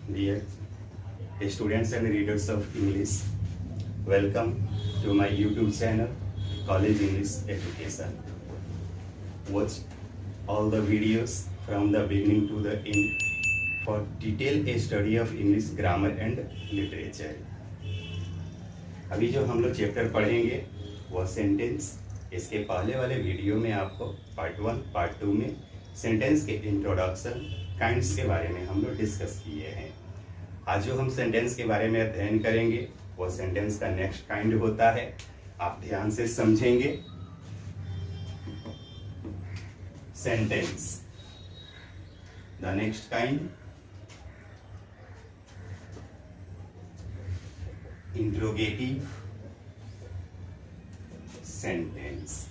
Dear students and readers of English, welcome to my YouTube channel, College English Education. Watch all the videos from the beginning to the end for detailed study of English grammar and literature. अभी जो हम लोग chapter पढ़ेंगे वो sentence. इसके पहले वाले video में आपको पार्ट 1, पार्ट 2 में सेंटेंस के इंट्रोडक्शन, काइंड्स के बारे में हम लोग डिस्कस किए हैं। आज जो हम सेंटेंस के बारे में अध्ययन करेंगे वो सेंटेंस का नेक्स्ट काइंड होता है। आप ध्यान से समझेंगे। Sentence, the next kind interrogative sentence.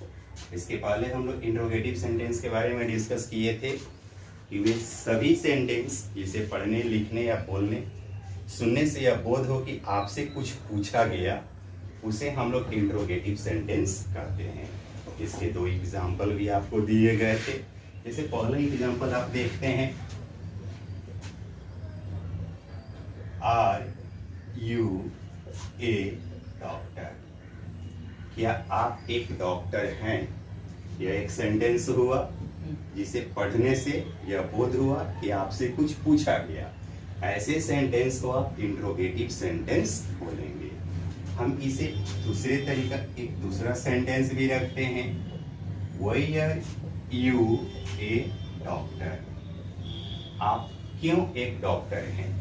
इसके पहले हम लोग इंट्रोगेटिव सेंटेंस के बारे में डिस्कस किए थे कि वे सभी सेंटेंस जिसे पढ़ने, लिखने या बोलने, सुनने से यह बोध हो कि आपसे कुछ पूछा गया, उसे हम लोग इंट्रोगेटिव सेंटेंस कहते हैं। इसके दो एग्जाम्पल भी आपको दिए गए थे। जैसे पहला एग्जाम्पल आप देखते हैं, आर यू ए डॉक्टर। क्या आप एक डॉक्टर हैं? यह एक सेंटेंस हुआ जिसे पढ़ने से यह बोध हुआ कि आपसे कुछ पूछा गया। ऐसे सेंटेंस को आप इंट्रोगेटिव सेंटेंस बोलेंगे। हम इसे दूसरे तरीका, एक दूसरा सेंटेंस भी रखते हैं, वेयर यू ए डॉक्टर। आप क्यों एक डॉक्टर हैं?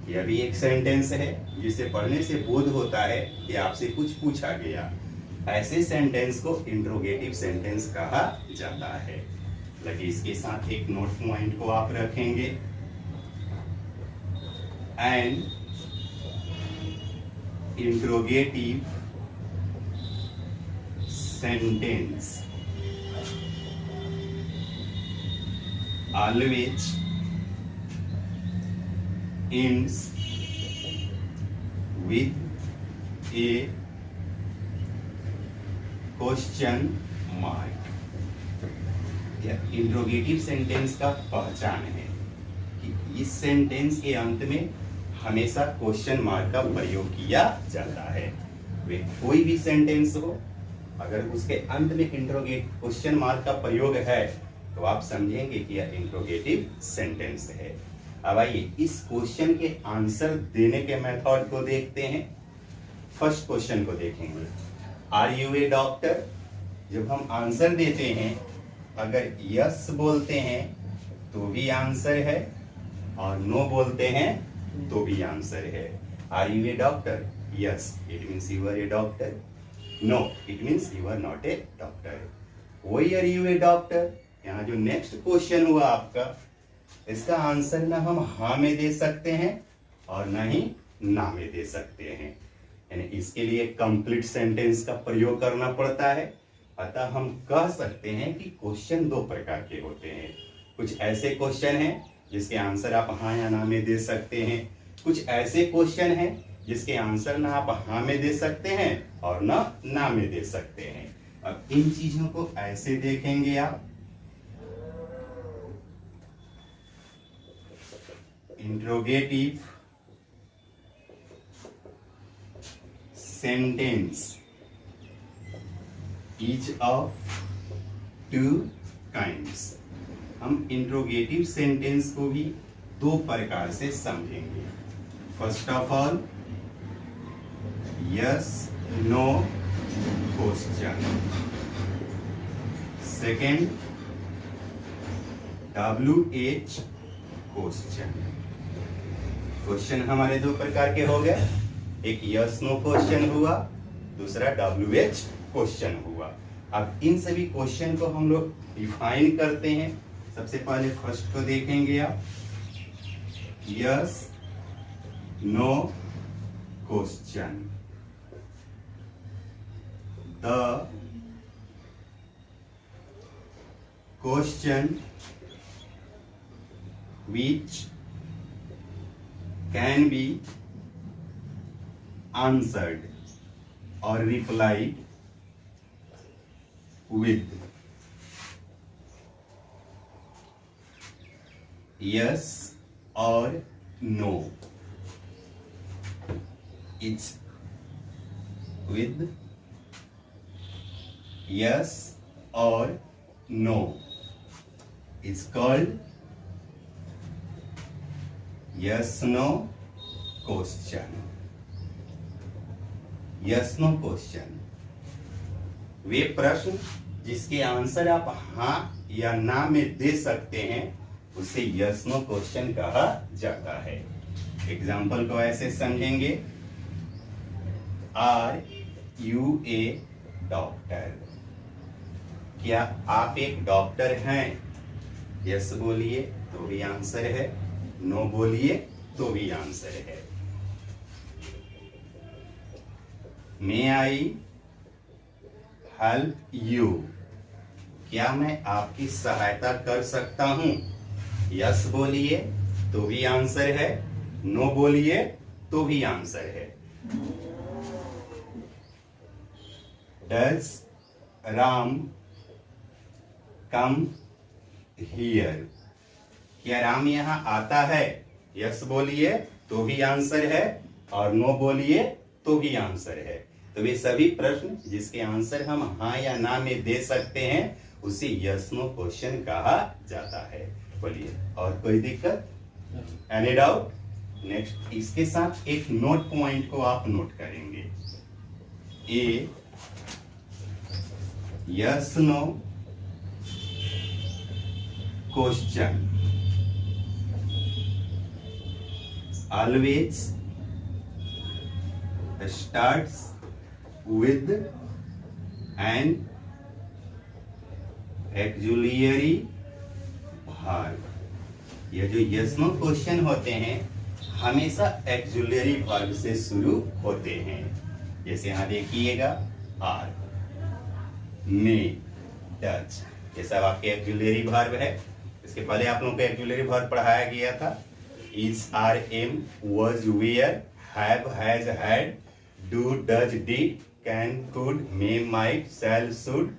यह भी एक सेंटेंस है जिसे पढ़ने से बोध होता है कि आपसे कुछ पूछा गया। ऐसे सेंटेंस को इंट्रोगेटिव सेंटेंस कहा जाता है। लगे इसके साथ एक नोट पॉइंट को आप रखेंगे, and interrogative sentence always ends with a question mark. यह इंट्रोगेटिव सेंटेंस का पहचान है कि इस सेंटेंस के अंत में हमेशा क्वेश्चन मार्क का प्रयोग किया जाता है। वे कोई भी सेंटेंस हो, अगर उसके अंत में क्वेश्चन मार्क का प्रयोग है तो आप समझेंगे कि यह इंट्रोगेटिव सेंटेंस है। अब आइए इस क्वेश्चन के आंसर देने के मेथड को देखते हैं। फर्स्ट क्वेश्चन को देखेंगे, आर यू ए डॉक्टर। जब हम आंसर देते हैं, अगर यस बोलते हैं तो भी आंसर है, और नो बोलते हैं तो भी आंसर है। Are you a doctor? Yes, it means you are a doctor. No, it means you are not a doctor. Were you a doctor? यहाँ जो नेक्स्ट क्वेश्चन हुआ आपका, इसका आंसर ना हम हाँ में दे सकते हैं और ना ही ना में दे सकते हैं। यानी इसके लिए कंप्लीट सेंटेंस का प्रयोग करना पड़ता है। अतः हम कह सकते हैं कि क्वेश्चन दो प्रकार के होते हैं। कुछ ऐसे क्वेश्चन हैं जिसके आंसर आप हाँ या ना में दे सकते हैं। कुछ ऐसे क्वेश्चन हैं जिसके आंसर ना आप हाँ में दे सकते हैं और ना में दे सकते हैं। अब इन चीजों को ऐसे देखेंगे आप, interrogative sentence each of two kinds। हम इंट्रोगेटिव सेंटेंस को भी दो प्रकार से समझेंगे। First of all, yes no question. Second, WH question. Question हमारे दो प्रकार के हो गए, एक यस नो क्वेश्चन हुआ, दूसरा WH क्वेश्चन हुआ। अब इन सभी क्वेश्चन को हम लोग डिफाइन करते हैं। सबसे पहले फर्स्ट को देखेंगे आप, yes no question. The question which can be answered or replied with yes or no, it's with yes or no is called yes no question. yes no question वे प्रश्न जिसके आंसर आप हाँ या ना में दे सकते हैं उसे यस नो क्वेश्चन कहा जाता है। एग्जाम्पल को ऐसे समझेंगे, आर यू ए डॉक्टर, क्या आप एक डॉक्टर हैं? यस बोलिए तो भी आंसर है, नो बोलिए तो भी आंसर है। मे आई हेल्प यू, क्या मैं आपकी सहायता कर सकता हूं? यस बोलिए तो भी आंसर है, नो बोलिए तो भी आंसर है। Does राम कम हियर, क्या राम यहाँ आता है? यस बोलिए तो भी आंसर है और नो बोलिए तो भी आंसर है। तो वे सभी प्रश्न जिसके आंसर हम हाँ या ना में दे सकते हैं उसे यस नो क्वेश्चन कहा जाता है। बोलिए, और कोई दिक्कत? Any doubt? नेक्स्ट, इसके साथ एक नोट पॉइंट को आप नोट करेंगे। ए yes no question always starts with an auxiliary verb। ये जो yes no क्वेश्चन होते हैं हमेशा auxiliary verb से शुरू होते हैं। जैसे यहां देखिएगा, आर, मे, डच, ये सब आपके ऑक्सिलरी वर्ब है। इसके पहले आप लोगों को ऑक्सिलरी वर्ब पढ़ाया गया था। Is, are, am, was, were, have, has, had, do, does, did, can, could, may, might, shall, should,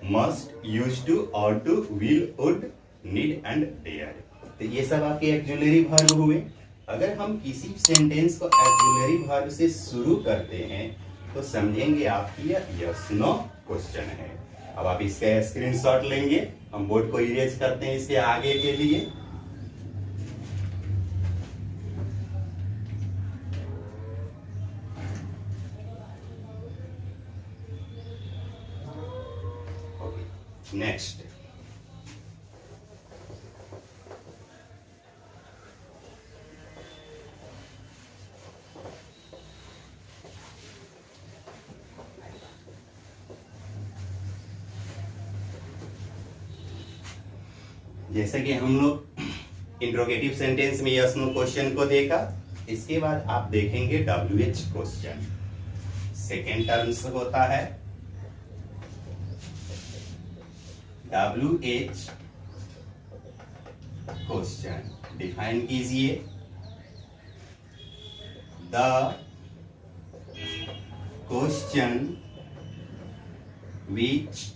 must, used to, ought to, will, would, need and dare। तो ये सब आपके ऑक्सिलरी वर्ब हुए। अगर हम किसी सेंटेंस को ऑक्सिलरी वर्ब से शुरू करते हैं तो समझेंगे आपकी यस नो क्वेश्चन है। अब आप इसका स्क्रीनशॉट लेंगे, हम बोर्ड को इरेज करते हैं इसके आगे के लिए। नेक्स्ट, जैसे कि हम लोग इंट्रोगेटिव सेंटेंस में यस नो क्वेश्चन को देखा, इसके बाद आप देखेंगे WH क्वेश्चन। सेकेंड टर्म्स होता है WH क्वेश्चन। डिफाइन कीजिए, the question which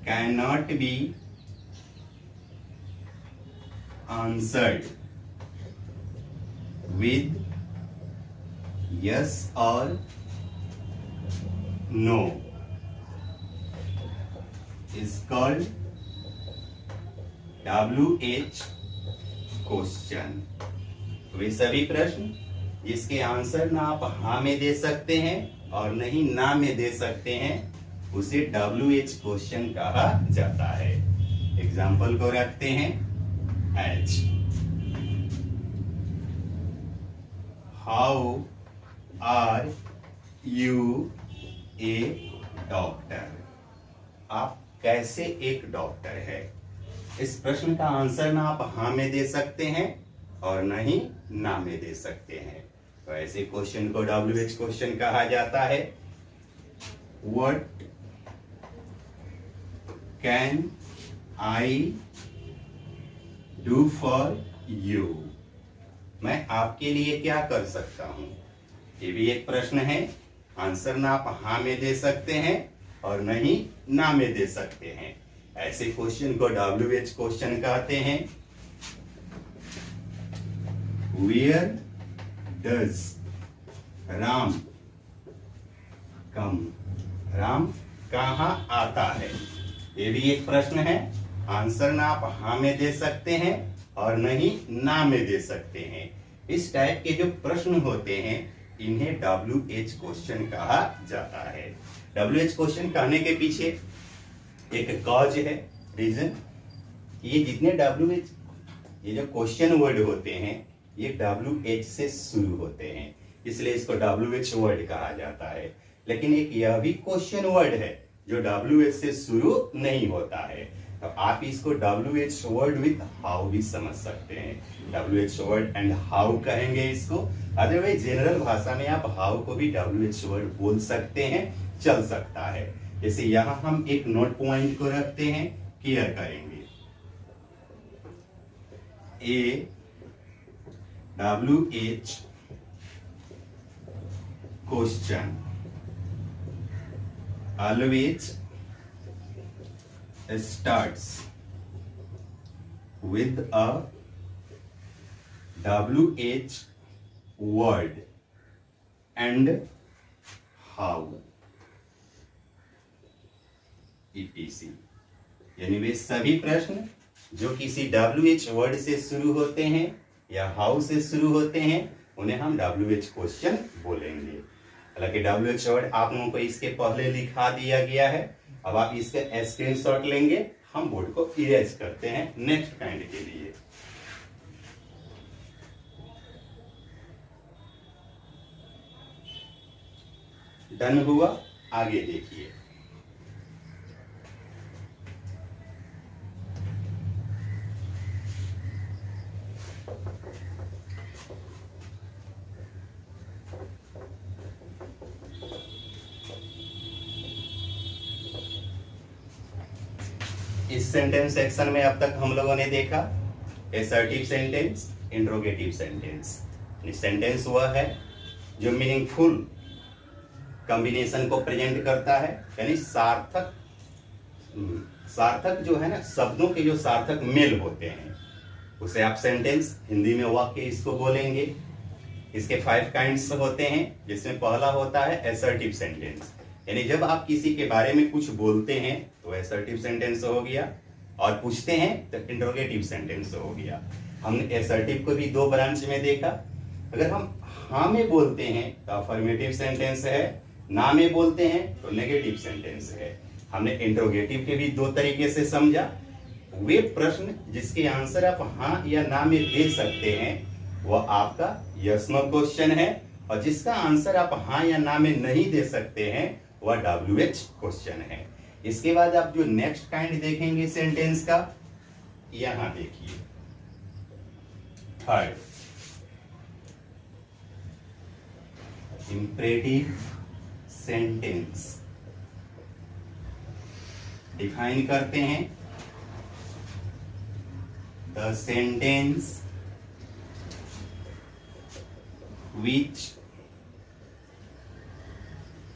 cannot be answered with yes or no is called WH question. वे सभी प्रश्न जिसके आंसर ना आप हाँ में दे सकते हैं और नहीं ना में दे सकते हैं उसे WH क्वेश्चन कहा जाता है। एग्जाम्पल को रखते हैं, H, how are you a doctor, आप कैसे एक डॉक्टर है। इस प्रश्न का आंसर ना आप हाँ में दे सकते हैं और ना ही ना में दे सकते हैं, तो ऐसे क्वेश्चन को WH क्वेश्चन कहा जाता है। What can I do for you, मैं आपके लिए क्या कर सकता हूं। ये भी एक प्रश्न है, आंसर ना आप हाँ में दे सकते हैं और नहीं ना में दे सकते हैं, ऐसे क्वेश्चन को WH क्वेश्चन कहते हैं। वेयर डज राम कम, राम कहाँ आता है। ये भी एक प्रश्न है। आंसर ना आप हाँ में दे सकते हैं और नहीं ना में दे सकते हैं। इस टाइप के जो प्रश्न होते हैं इन्हें WH क्वेश्चन कहा जाता है। WH क्वेश्चन कहने के पीछे एक कॉज है, रीजन। ये जितने WH, ये जो क्वेश्चन वर्ड होते हैं ये WH से शुरू होते हैं, इसलिए इसको WH वर्ड कहा जाता है। लेकिन एक यह भी क्वेश्चन वर्ड है जो WH से शुरू नहीं होता है, तो आप इसको WH वर्ड विथ हाउ भी समझ सकते हैं। WH वर्ड एंड हाउ कहेंगे इसको। अदरवाइज जनरल भाषा में आप हाउ को भी WH वर्ड बोल सकते हैं, चल सकता है। जैसे यहां हम एक नोट पॉइंट को रखते हैं, क्लियर करेंगे। A WH question always starts with a WH word and how etc। यानी वे सभी प्रश्न जो किसी WH वर्ड से शुरू होते हैं या हाउ से शुरू होते हैं उन्हें हम WH क्वेश्चन बोलेंगे। हालांकि WH वर्ड आप लोगों को इसके पहले लिखा दिया गया है, अब आप इसका स्क्रीनशॉट लेंगे, हम बोर्ड को इरेज करते हैं नेक्स्ट काइंड के लिए। डन हुआ, आगे देखिए। इस सेंटेंस सेक्शन में अब तक हम लोगों ने देखा assertive sentence, interrogative sentence. Sentence वह है जो मीनिंगफुल कॉम्बिनेशन को प्रेजेंट करता है, यानी सार्थक, सार्थक जो है ना, शब्दों के जो सार्थक मेल होते हैं उसे आप सेंटेंस, हिंदी में वाक्य इसको बोलेंगे। इसके 5 काइंड्स होते हैं, जिसमें पहला होता है असर्टिव सेंटेंस, यानी जब आप किसी के बारे में कुछ बोलते हैं तो असर्टिव सेंटेंस हो गया, और पूछते हैं तो इंट्रोगेटिव सेंटेंस हो गया। हमने असर्टिव को भी 2 ब्रांच में देखा। अगर हम हाँ में बोलते हैं तो अफर्मेटिव सेंटेंस है, ना में बोलते हैं तो नेगेटिव सेंटेंस है। हमने इंट्रोगेटिव के भी 2 तरीके से समझा। वे प्रश्न जिसके आंसर आप हाँ या ना में दे सकते हैं वह आपका यस नो क्वेश्चन है, और जिसका आंसर आप हाँ या ना में नहीं दे सकते हैं वह WH क्वेश्चन है। इसके बाद आप जो नेक्स्ट काइंड देखेंगे सेंटेंस का, यहां देखिए, थर्ड इंपरेटिव सेंटेंस। डिफाइन करते हैं the sentence which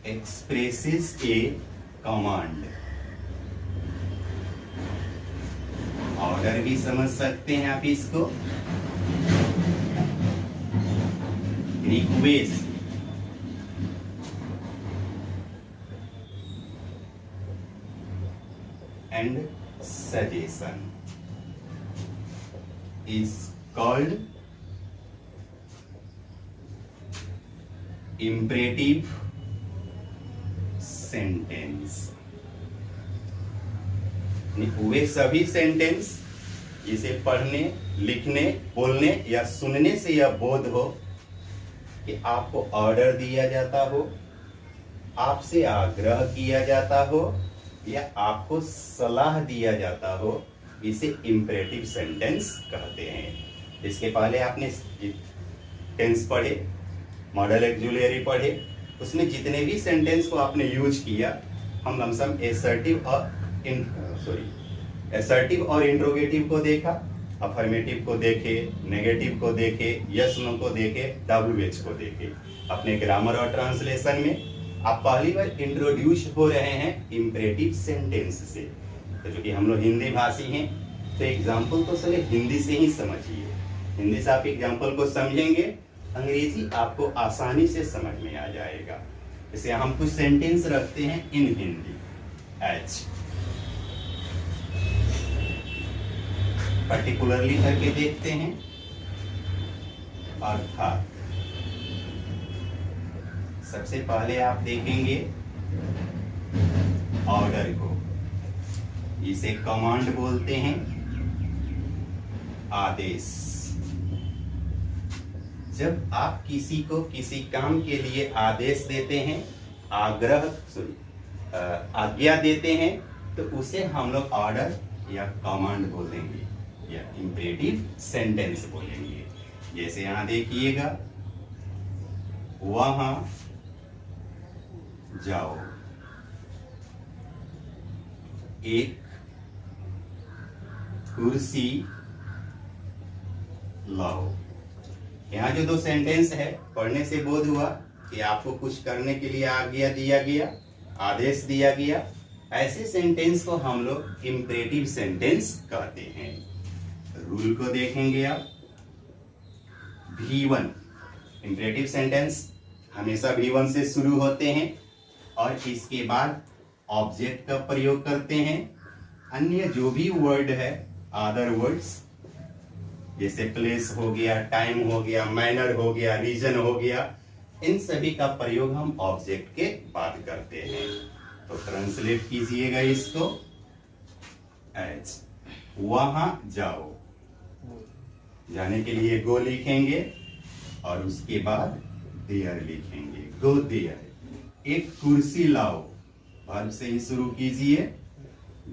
expresses a command। Order भी समझ सकते हैं आप इसको, request, and suggestion is called imperative sentence। वे सभी सेंटेंस जिसे पढ़ने, लिखने, बोलने या सुनने से यह बोध हो कि आपको ऑर्डर दिया जाता हो, आपसे आग्रह किया जाता हो या आपको सलाह दिया जाता हो, इसे इंपरेटिव सेंटेंस कहते हैं। इसके पहले आपने टेंस पढ़े, मॉडल ऑक्सिलरी पढ़े, उसमें जितने भी सेंटेंस को आपने यूज किया, हम लमसम असर्टिव और इंट्रोगेटिव को देखा, अफर्मेटिव को देखे, नेगेटिव को देखे, यस नो को देखे, WH को देखे। अपने ग्रामर और ट्रांसलेशन में आप पहली बार इंट्रोड्यूस हो रहे हैं इंपरेटिव सेंटेंस से। तो जो कि हम लोग हिंदी भाषी हैं तो एग्जाम्पल तो सभी हिंदी से ही समझिए। हिंदी से आप एग्जाम्पल को समझेंगे, अंग्रेजी आपको आसानी से समझ में आ जाएगा। जैसे हम कुछ सेंटेंस रखते हैं इन हिंदी, एज पर्टिकुलरली करके देखते हैं, अर्थात। सबसे पहले आप देखेंगे ऑर्डर को, इसे कमांड बोलते हैं, आदेश। जब आप किसी को किसी काम के लिए आदेश देते हैं, आज्ञा देते हैं, तो उसे हम लोग ऑर्डर या कमांड बोलेंगे या इंपरेटिव सेंटेंस बोलेंगे। जैसे यहां देखिएगा, वहां जाओ, एक कुर्सी लाओ। यहाँ जो दो सेंटेंस है, पढ़ने से बोध हुआ कि आपको कुछ करने के लिए आज्ञा दिया गया, आदेश दिया गया। ऐसे सेंटेंस को हम लोग इंपरेटिव सेंटेंस कहते हैं। रूल को देखेंगे आप, V1 इंपरेटिव सेंटेंस हमेशा V1 से शुरू होते हैं और इसके बाद ऑब्जेक्ट का प्रयोग करते हैं। अन्य जो भी वर्ड है, अदर वर्ड्स जैसे प्लेस हो गया, टाइम हो गया, मैनर हो गया, रीजन हो गया, इन सभी का प्रयोग हम ऑब्जेक्ट के बाद करते हैं। तो ट्रांसलेट कीजिएगा इसको, एज वहां जाओ, जाने के लिए गो लिखेंगे और उसके बाद देयर लिखेंगे, गो देयर। एक कुर्सी लाओ, वर्ब से ही शुरू कीजिए,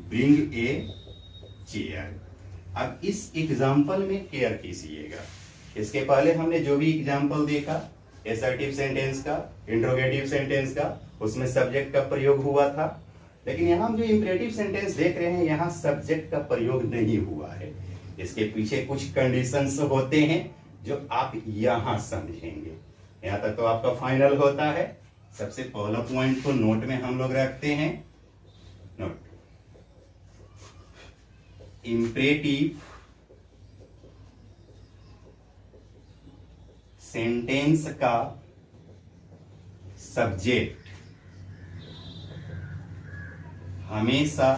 ब्रिंग ए चेयर। अब इस एग्जाम्पल में केयर कीजिएगा, इसके पहले हमने जो भी एग्जाम्पल देखा एसर्टिव सेंटेंस का, इंट्रोगेटिव सेंटेंस का, उसमें सब्जेक्ट का प्रयोग हुआ था। लेकिन यहाँ हम जो इंपरेटिव सेंटेंस देख रहे हैं, यहाँ सब्जेक्ट का प्रयोग नहीं हुआ है। इसके पीछे कुछ कंडीशंस होते हैं जो आप यहाँ समझेंगे। यहाँ तक तो आपका फाइनल होता है। सबसे पहला पॉइंट को नोट में हम लोग रखते हैं, नोट इंपरेटिव सेंटेंस का सब्जेक्ट हमेशा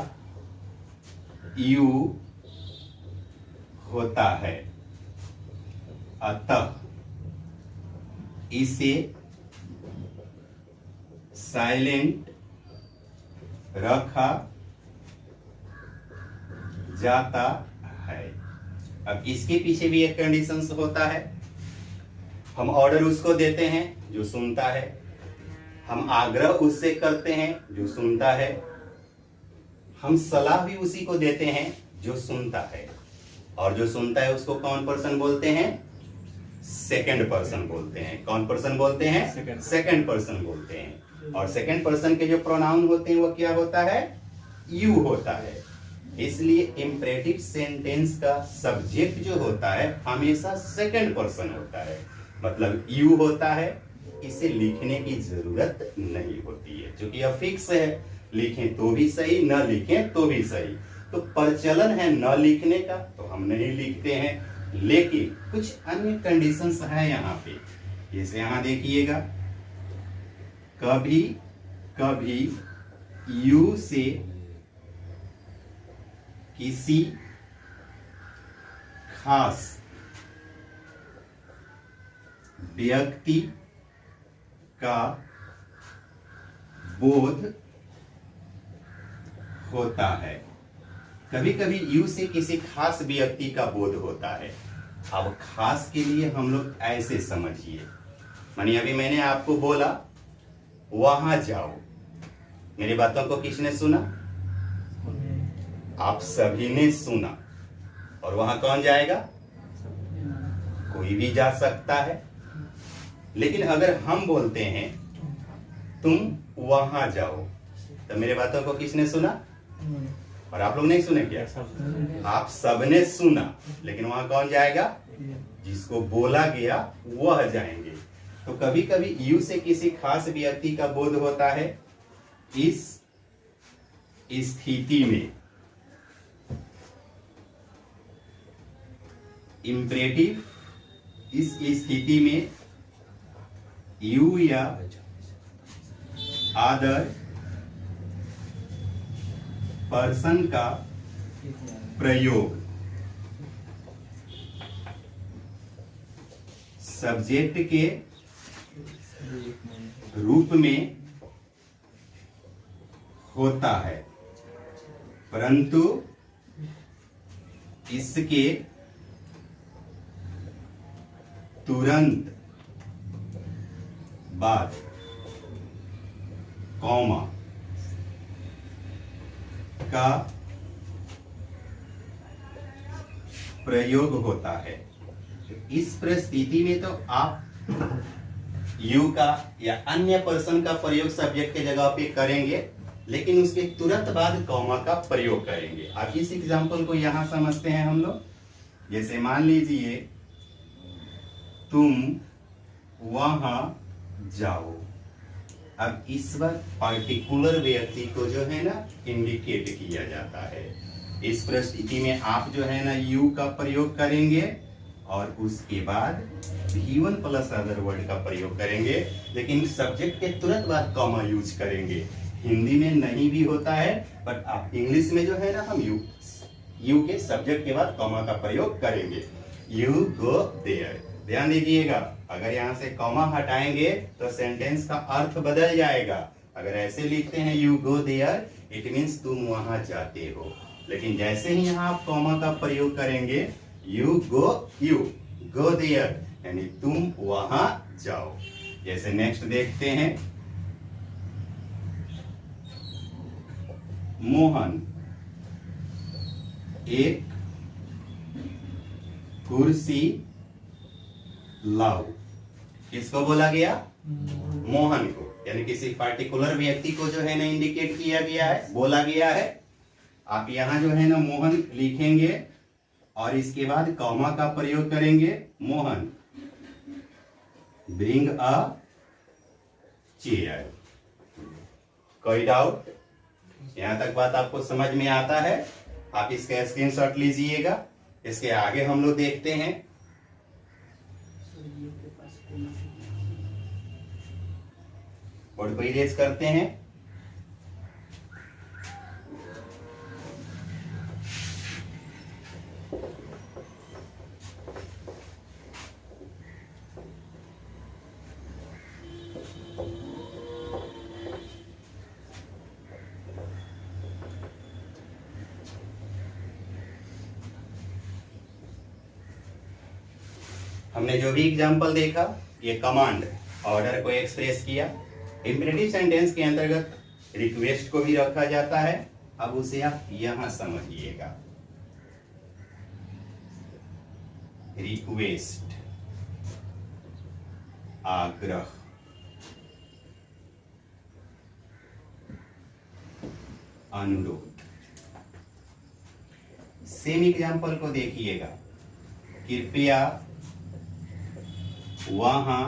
यू होता है, अतः इसे साइलेंट रखा जाता है। अब इसके पीछे भी एक कंडीशंस होता है। हम ऑर्डर उसको देते हैं जो सुनता है, हम आग्रह उससे करते हैं जो सुनता है, हम सलाह भी उसी को देते हैं जो सुनता है। और जो सुनता है उसको कौन पर्सन बोलते हैं? सेकंड पर्सन बोलते हैं। कौन पर्सन बोलते हैं? सेकंड पर्सन बोलते हैं। और सेकंड पर्सन के जो प्रोनाउन होते हैं वो क्या होता है? यू होता है। इसलिए इंपरेटिव सेंटेंस का सब्जेक्ट जो होता है हमेशा सेकंड पर्सन होता है, मतलब यू होता है। इसे लिखने की जरूरत नहीं होती है, क्योंकि यह फिक्स है, लिखें तो भी सही, न लिखें तो भी सही। तो प्रचलन है न लिखने का, तो हम नहीं लिखते हैं। लेकिन कुछ अन्य कंडीशंस है यहाँ पे, जैसे यहाँ देखिएगा, कभी कभी यू से किसी खास व्यक्ति का बोध होता है। कभी कभी यू से किसी खास व्यक्ति का बोध होता है। अब खास के लिए हम लोग ऐसे समझिए, मानिए अभी मैंने आपको बोला वहां जाओ, मेरी बातों को किसने सुना? आप सभी ने सुना। और वहां कौन जाएगा? कोई भी जा सकता है। लेकिन अगर हम बोलते हैं तुम वहां जाओ, तो मेरे बातों को किसने सुना? और आप लोग नहीं सुने क्या? आप सबने सुना। लेकिन वहां कौन जाएगा? जिसको बोला गया वह जाएंगे। तो कभी कभी यू से किसी खास व्यक्ति का बोध होता है। इस स्थिति में इंपरेटिव इस स्थिति में यू या अदर पर्सन का प्रयोग सब्जेक्ट के रूप में होता है, परंतु इसके तुरंत बाद कॉमा का प्रयोग होता है। इस परिस्थिति में तो आप यू का या अन्य पर्सन का प्रयोग सब्जेक्ट के जगह पे करेंगे, लेकिन उसके तुरंत बाद कॉमा का प्रयोग करेंगे। अब इस एग्जांपल को यहां समझते हैं हम लोग। जैसे मान लीजिए तुम वहां जाओ। अब इस वक्त पार्टिकुलर व्यक्ति को जो है ना इंडिकेट किया जाता है। इस परिस्थिति में आप जो है ना यू का प्रयोग करेंगे और उसके बाद V1 प्लस अदर वर्ड का प्रयोग करेंगे, लेकिन सब्जेक्ट के तुरंत बाद कॉमा यूज करेंगे। हिंदी में नहीं भी होता है, बट आप इंग्लिश में जो है ना हम यू के सब्जेक्ट के बाद कॉमा का प्रयोग करेंगे। You go there. ध्यान दीजिएगा, अगर यहाँ से कॉमा हटाएंगे तो सेंटेंस का अर्थ बदल जाएगा। अगर ऐसे लिखते हैं you go there, it means तुम वहां जाते हो, लेकिन जैसे ही यहाँ आप कॉमा का प्रयोग करेंगे यू गो देयर, यानी तुम वहां जाओ। जैसे नेक्स्ट देखते हैं, मोहन एक कुर्सी लाओ। किसको बोला गया? मोहन को, यानी किसी पार्टिकुलर व्यक्ति को जो है ना इंडिकेट किया गया है, बोला गया है। आप यहां जो है ना मोहन लिखेंगे और इसके बाद कॉमा का प्रयोग करेंगे। Mohan bring a chair. कोई डाउट? यहां तक बात आपको समझ में आता है? आप इसका स्क्रीनशॉट लीजिएगा। इसके आगे हम लोग देखते हैं, बोर्ड को इरेज करते हैं। हमने जो भी एग्जांपल देखा, ये कमांड ऑर्डर को एक्सप्रेस किया। इंपेरेटिव सेंटेंस के अंतर्गत रिक्वेस्ट को भी रखा जाता है। अब उसे आप यहां समझिएगा। रिक्वेस्ट आग्रह, अनुरोध। सेम एग्जांपल को देखिएगा, कृपया वहां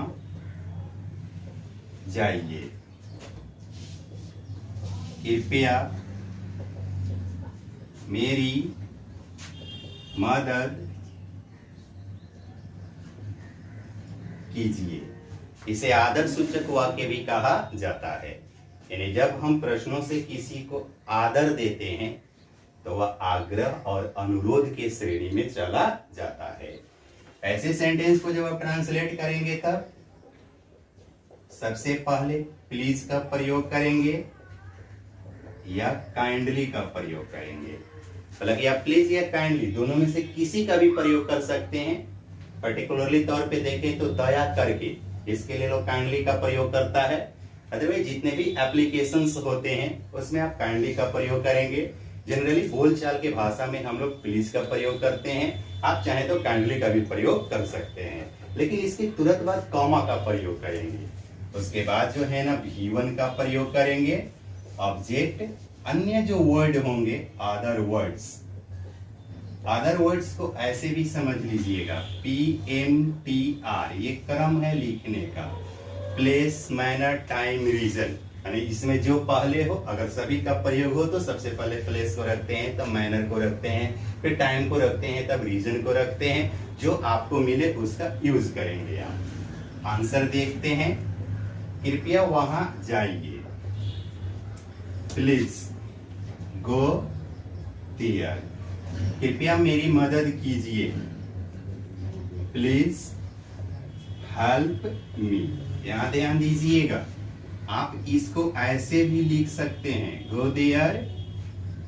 जाइए, कृपया मेरी मदद कीजिए। इसे आदर सूचक वाक्य भी कहा जाता है। यानी जब हम प्रश्नों से किसी को आदर देते हैं तो वह आग्रह और अनुरोध के श्रेणी में चला जाता है। ऐसे सेंटेंस को जब आप ट्रांसलेट करेंगे तब सबसे पहले प्लीज का प्रयोग करेंगे या काइंडली का प्रयोग करेंगे। हालांकि आप प्लीज या काइंडली दोनों में से किसी का भी प्रयोग कर सकते हैं। पर्टिकुलरली तौर पे देखें तो दया करके, इसके लिए लोग काइंडली का प्रयोग करता है। अदरवाइज जितने भी एप्लीकेशंस होते हैं उसमें आप काइंडली का प्रयोग करेंगे। जनरली बोलचाल के भाषा में हम लोग प्लीज का प्रयोग करते हैं। आप चाहे तो काइंडली का भी प्रयोग कर सकते हैं, लेकिन इसके तुरंत बाद कॉमा का प्रयोग करेंगे। उसके बाद जो है ना V1 का प्रयोग करेंगे। ऑब्जेक्ट, अन्य जो वर्ड होंगे अदर वर्ड्स। अदर वर्ड्स को ऐसे भी समझ लीजिएगा, PMTR, ये क्रम है लिखने का। प्लेस, मैनर, टाइम, रीजन, यानी इसमें जो पहले हो, अगर सभी का प्रयोग हो तो सबसे पहले प्लेस को रखते हैं, तब मैनर को रखते हैं, फिर टाइम को रखते हैं, तब रीजन को रखते हैं। जो आपको मिले उसका यूज करेंगे आप। आंसर देखते हैं। कृपया वहां जाइए। Please go there. कृपया मेरी मदद कीजिए। Please help me. यहां ध्यान दीजिएगा, आप इसको ऐसे भी लिख सकते हैं, गो देयर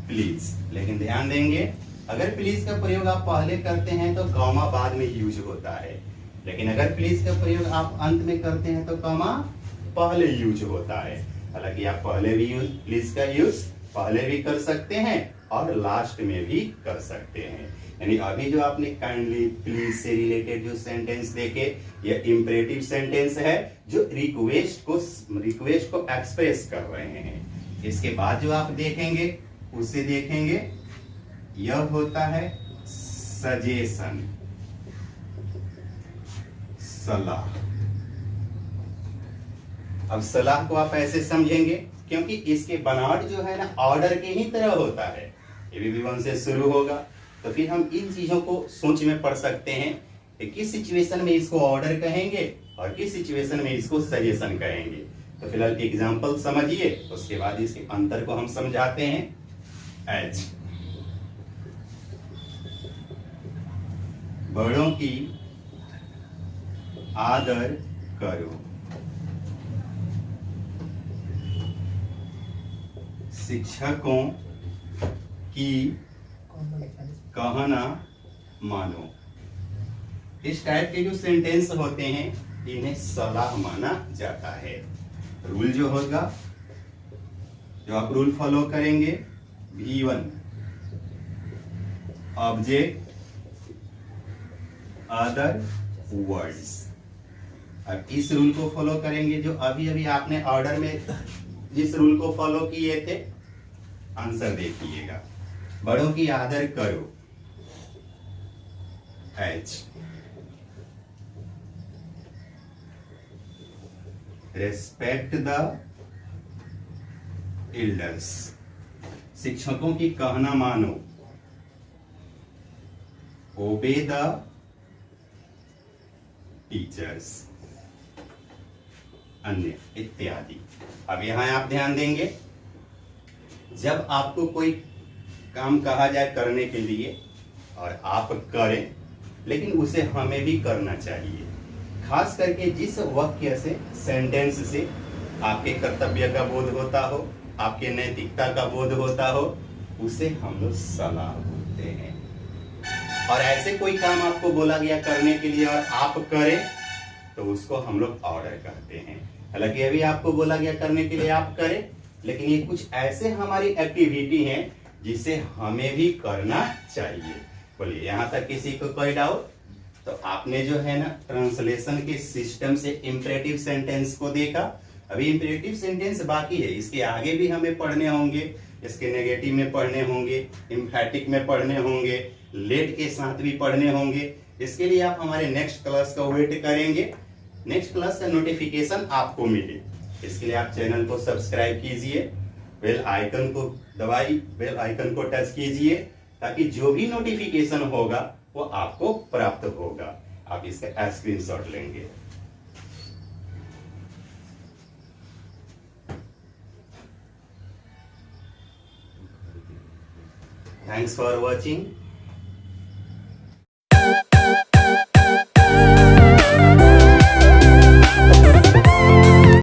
प्लीज। लेकिन ध्यान देंगे, अगर प्लीज का प्रयोग आप पहले करते हैं तो कॉमा बाद में यूज होता है, लेकिन अगर प्लीज का प्रयोग आप अंत में करते हैं तो कॉमा पहले यूज होता है। हालांकि आप पहले भी प्लीज का यूज पहले भी कर सकते हैं और लास्ट में भी कर सकते हैं। यानी अभी जो आपने काइंडली प्लीज से रिलेटेड जो सेंटेंस देखे, यह इंपरेटिव सेंटेंस है जो रिक्वेस्ट को एक्सप्रेस कर रहे हैं। इसके बाद जो आप देखेंगे उसे देखेंगे, यह होता है सजेशन, सलाह। अब सलाह को आप ऐसे समझेंगे क्योंकि इसके बनावट जो है ना ऑर्डर के ही तरह होता है। एबीवी वन से शुरू होगा, तो फिर हम इन चीजों को सोच में पढ़ सकते हैं कि किस सिचुएशन में इसको ऑर्डर कहेंगे और किस सिचुएशन में इसको सजेशन कहेंगे। तो फिलहाल एग्जाम्पल समझिए, उसके बाद इसके अंतर को हम समझाते हैं। एज, बड़ों की आदर करो। शिक्षकों की कहना मानो। इस टाइप के जो सेंटेंस होते हैं इन्हें सलाह माना जाता है। रूल जो होगा, जो आप रूल फॉलो करेंगे, V1 ऑब्जेक्ट अदर वर्ड्स। अब इस रूल को फॉलो करेंगे जो अभी अभी आपने ऑर्डर में जिस रूल को फॉलो किए थे। आंसर देखिएगा, बड़ों की आदर करो, एच, रेस्पेक्ट द एल्डर्स। शिक्षकों की कहना मानो, ओबे द टीचर्स, अन्य इत्यादि। अब यहां आप ध्यान देंगे, जब आपको कोई काम कहा जाए करने के लिए और आप करें, लेकिन उसे हमें भी करना चाहिए। खास करके जिस वाक्य से, सेंटेंस से आपके कर्तव्य का बोध होता हो, आपके नैतिकता का बोध होता हो, उसे हम लोग सलाह बोलते हैं। और ऐसे कोई काम आपको बोला गया करने के लिए और आप करें तो उसको हम लोग ऑर्डर कहते हैं। हालांकि अभी आपको बोला गया करने के लिए आप करें, लेकिन ये कुछ ऐसे हमारी एक्टिविटी हैं जिसे हमें भी करना चाहिए। बोलिए, यहां तक किसी को कोई डाउट? तो आपने जो है ना ट्रांसलेशन के सिस्टम से इंपरेटिव सेंटेंस को देखा। अभी इंपरेटिव सेंटेंस बाकी है, इसके आगे भी हमें पढ़ने होंगे, इसके नेगेटिव में पढ़ने होंगे, एम्फैटिक में पढ़ने होंगे, लेट के साथ भी पढ़ने होंगे। इसके लिए आप हमारे नेक्स्ट क्लास का वेट करेंगे, नेक्स्ट क्लास का नोटिफिकेशन आपको मिले। इसके लिए आप चैनल को सब्सक्राइब कीजिए, बेल आइकन को दबाइए, बेल आइकन को टच कीजिए, ताकि जो भी नोटिफिकेशन होगा वो आपको प्राप्त होगा। आप इसका स्क्रीनशॉट लेंगे। Thanks for watching.